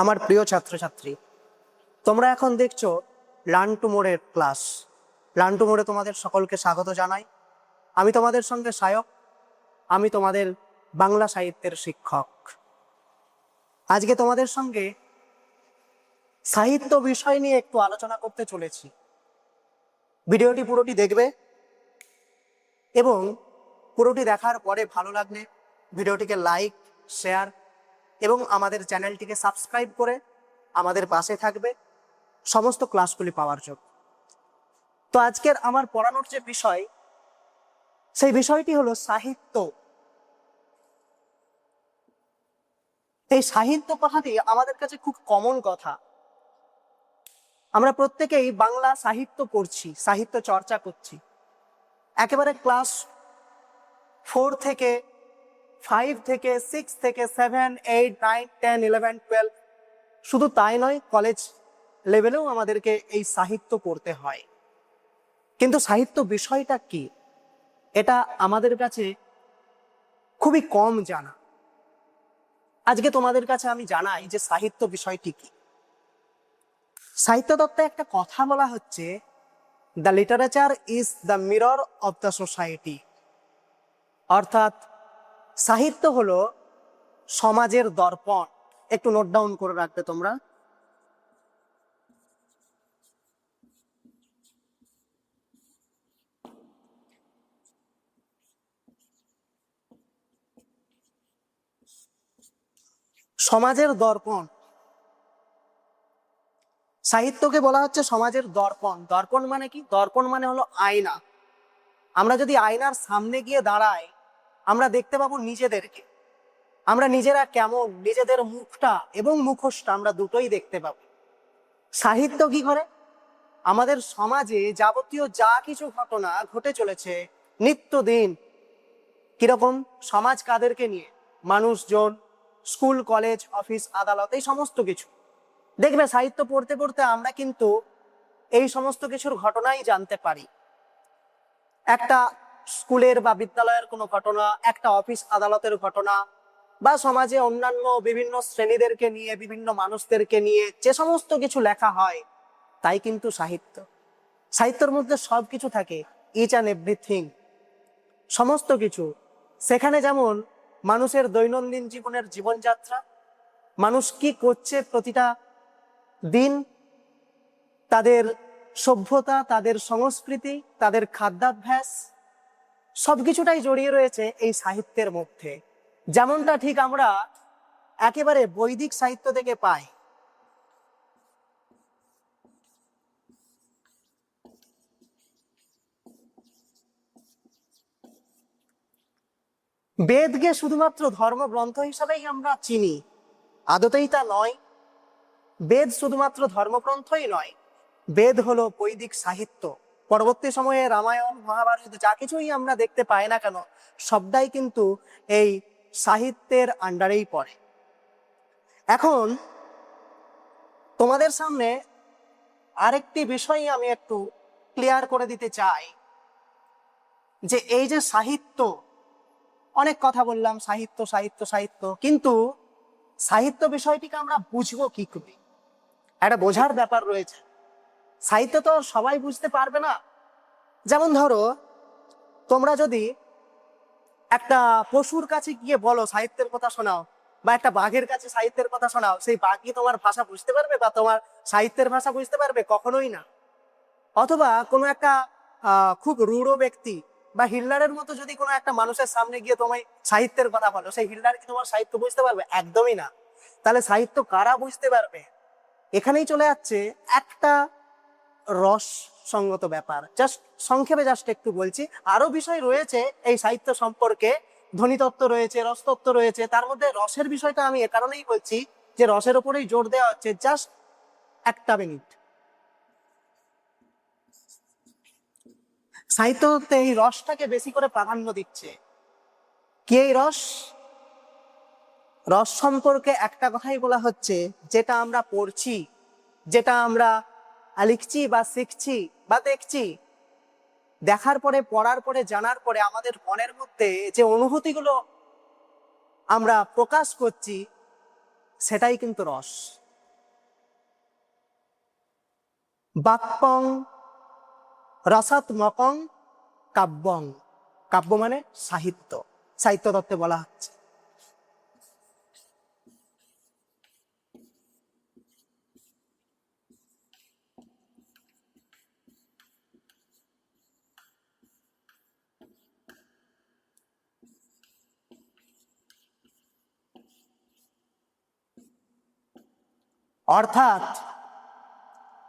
আমার প্রিয় ছাত্রছাত্রী, তোমরা এখন দেখছো লার্ন টু মোরের ক্লাস। লার্ন টু মোরে তোমাদের সকলকে স্বাগত জানাই। আমি তোমাদের সঙ্গে সায়ক, আমি তোমাদের বাংলা সাহিত্যের শিক্ষক। আজকে তোমাদের সঙ্গে সাহিত্য বিষয় নিয়ে একটু আলোচনা করতে চলেছি। ভিডিওটি পুরোটি দেখবে এবং পুরোটি দেখার পরে ভালো লাগলে ভিডিওটিকে লাইক, শেয়ার এবং আমাদের চ্যানেলটিকে সাবস্ক্রাইব করে আমাদের পাশে থাকবে সমস্ত ক্লাসগুলি পাওয়ার জন্য। তো আজকের আমার পড়ানোর যে বিষয়, সেই বিষয়টি হলো সাহিত্য। এই সাহিত্য কথাটি আমাদের কাছে খুব কমন কথা। আমরা প্রত্যেকেই বাংলা সাহিত্য পড়ছি, সাহিত্য চর্চা করছি। একেবারে ক্লাস 4 থেকে 5 থেকে 6 থেকে 7, 8, 9, 10, 11, 12, শুধু তাই নয়, কলেজ লেভেলেও আমাদেরকে এই সাহিত্য পড়তে হয়। কিন্তু সাহিত্য বিষয়টা কি, এটা আমাদের কাছে খুবই কম জানা। আজকে তোমাদের কাছে আমি জানাই যে সাহিত্য বিষয়টি কি। সাহিত্য তত্ত্বে একটা কথা বলা হচ্ছে, the literature is the mirror of the society. অর্থাৎ সাহিত্য হলো সমাজের দর্পণ। একটু নোট ডাউন করে রাখবে তোমরা। সমাজের দর্পণ, সাহিত্যকে বলা হচ্ছে সমাজের দর্পণ। দর্পণ মানে কি? দর্পণ মানে হলো আয়না। আমরা যদি আয়নার সামনে গিয়ে দাঁড়াই, আমরা দেখতে পাবো নিজেদেরকে। আমরা নিজেরা কেমন, নিজেদের মুখটা এবং মুখোশটা আমরা দুটোই দেখতে পাবো। সাহিত্য কি করে? আমাদের সমাজে যাবতীয় যা কিছু ঘটনা ঘটে চলেছে নিত্যদিন, কিরকম সমাজ কাদেরকে নিয়ে, মানুষজন, স্কুল, কলেজ, অফিস, আদালত, এই সমস্ত কিছু দেখবে সাহিত্য পড়তে পড়তে আমরা কিন্তু এই সমস্ত কিছুর ঘটনাই জানতে পারি। একটা স্কুলের বা বিদ্যালয়ের কোনো ঘটনা, একটা অফিস আদালতের ঘটনা, বা সমাজে অন্যান্য বিভিন্ন শ্রেণীদেরকে নিয়ে, বিভিন্ন মানুষদেরকে নিয়ে যে সমস্ত কিছু লেখা হয়, তাই কিন্তু সাহিত্য। সাহিত্যের মধ্যে সবকিছু থাকে, ইচ অ্যান্ড এভরিথিং, সমস্ত কিছু। সেখানে যেমন মানুষের দৈনন্দিন জীবনের জীবনযাত্রা, মানুষ কি করছে প্রতিটা দিন, তাদের সভ্যতা, তাদের সংস্কৃতি, তাদের খাদ্যাভ্যাস, সবকিছুটাই জড়িয়ে রয়েছে এই সাহিত্যের মধ্যে। যেমনটা ঠিক আমরা একেবারে বৈদিক সাহিত্য থেকে পাই। বেদকে শুধুমাত্র ধর্মগ্রন্থ হিসাবেই আমরা চিনি, আদতেই তা নয়। বেদ শুধুমাত্র ধর্মগ্রন্থই নয়, বেদ হলো বৈদিক সাহিত্য। পরবর্তী সময়ে রামায়ণ, মহাভারত যা কিছুই আমরা দেখতে পাই না কেন, সবটাই কিন্তু এই সাহিত্যের আন্ডারেই পড়ে। এখন তোমাদের সামনে আরেকটি বিষয় আমি একটু ক্লিয়ার করে দিতে চাই, যে এই যে সাহিত্য, অনেক কথা বললাম, সাহিত্য সাহিত্য সাহিত্য, কিন্তু সাহিত্য বিষয়টিকে আমরা বুঝবো কি করে? একটা বোঝার ব্যাপার রয়েছে। সাহিত্য তো সবাই বুঝতে পারবে না। যেমন ধরো, তোমরা যদি একটা পশুর কাছে গিয়ে বলো সাহিত্যের কথা শোনাও, বা একটা বাঘের কাছে সাহিত্যের কথা শোনাও, সেই বাঘ কি তোমার ভাষা বুঝতে পারবে বা তোমার সাহিত্যের ভাষা বুঝতে পারবে? কখনোই না। অথবা কোনো একটা খুব রূঢ় ব্যক্তি বা হিটলারের মতো যদি কোনো একটা মানুষের সামনে গিয়ে তোমায় সাহিত্যের কথা বলো, সেই হিটলার কি তোমার সাহিত্য বুঝতে পারবে? একদমই না। তাহলে সাহিত্য কারা বুঝতে পারবে? এখানেই চলে যাচ্ছে একটা রস সঙ্গত ব্যাপার। জাস্ট সংক্ষেপে একটু বলছি, আরো বিষয় রয়েছে এই সাহিত্য সম্পর্কে, ধ্বনিতত্ত্ব রয়েছে, রসতত্ত্ব রয়েছে। তার মধ্যে রসের বিষয়টা আমি এ কারণেই বলছি যে রসের উপরেই জোর দেওয়া হচ্ছে। জাস্ট একটা মিনিট। সাহিত্যতে এই রসটাকে বেশি করে প্রাধান্য দিচ্ছে। কি এই রস? রস সম্পর্কে একটা কথাই বলা হচ্ছে, যেটা আমরা পড়ছি, যেটা আমরা লিখছি বা শিখছি বা দেখছি, দেখার পরে, পড়ার পরে, জানার পরে আমাদের মনের মধ্যে যে অনুভূতিগুলো আমরা প্রকাশ করছি, সেটাই কিন্তু রস। বাক্যং রসাত্মকং কাব্যং। কাব্য মানে সাহিত্য, সাহিত্য তত্ত্বে বলা হচ্ছে। অর্থাৎ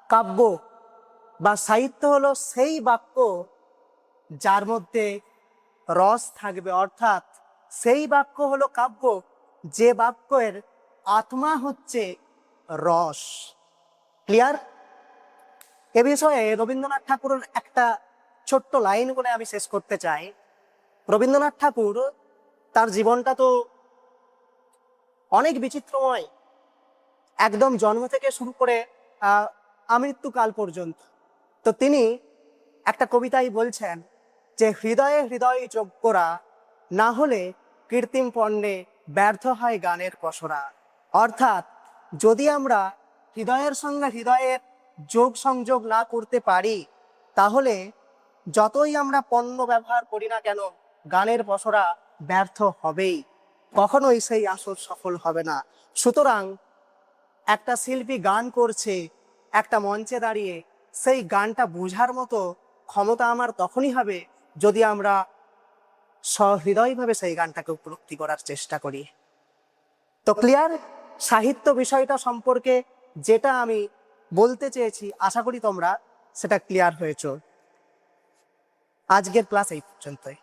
কাব্য বা সাহিত্য হলো সেই বাক্য যার মধ্যে রস থাকবে, অর্থাৎ সেই বাক্য হলো কাব্য যে বাক্যের আত্মা হচ্ছে রস। ক্লিয়ার? এ বিষয়ে রবীন্দ্রনাথ ঠাকুরের একটা ছোট্ট লাইন বলে আমি শেষ করতে চাই। রবীন্দ্রনাথ ঠাকুর তার জীবনটা তো অনেক বিচিত্রময়, একদম জন্ম থেকে শুরু করে আমৃত্যুকাল পর্যন্ত। তো তিনি একটা কবিতায় বলছেন যে হৃদয়ে হৃদয় যোগ করা, না হলে কৃত্রিম পণ্যে ব্যর্থ হয় গানের পসরা। অর্থাৎ যদি আমরা হৃদয়ের সঙ্গে হৃদয়ের যোগ সংযোগ না করতে পারি, তাহলে যতই আমরা পণ্য ব্যবহার করি না কেন, গানের পসরা ব্যর্থ হবেই, কখনোই সেই আসর সফল হবে না। সুতরাং একটা শিল্পী গান করছে একটা মঞ্চে দাঁড়িয়ে, সেই গানটা বোঝার মতো ক্ষমতা আমার তখনই হবে যদি আমরা সহৃদয়ভাবে সেই গানটাকে উপলব্ধি করার চেষ্টা করি। তো ক্লিয়ার? সাহিত্য বিষয়টা সম্পর্কে যেটা আমি বলতে চেয়েছি, আশা করি তোমরা সেটা ক্লিয়ার হয়েছো। আজকের ক্লাস এই পর্যন্তই।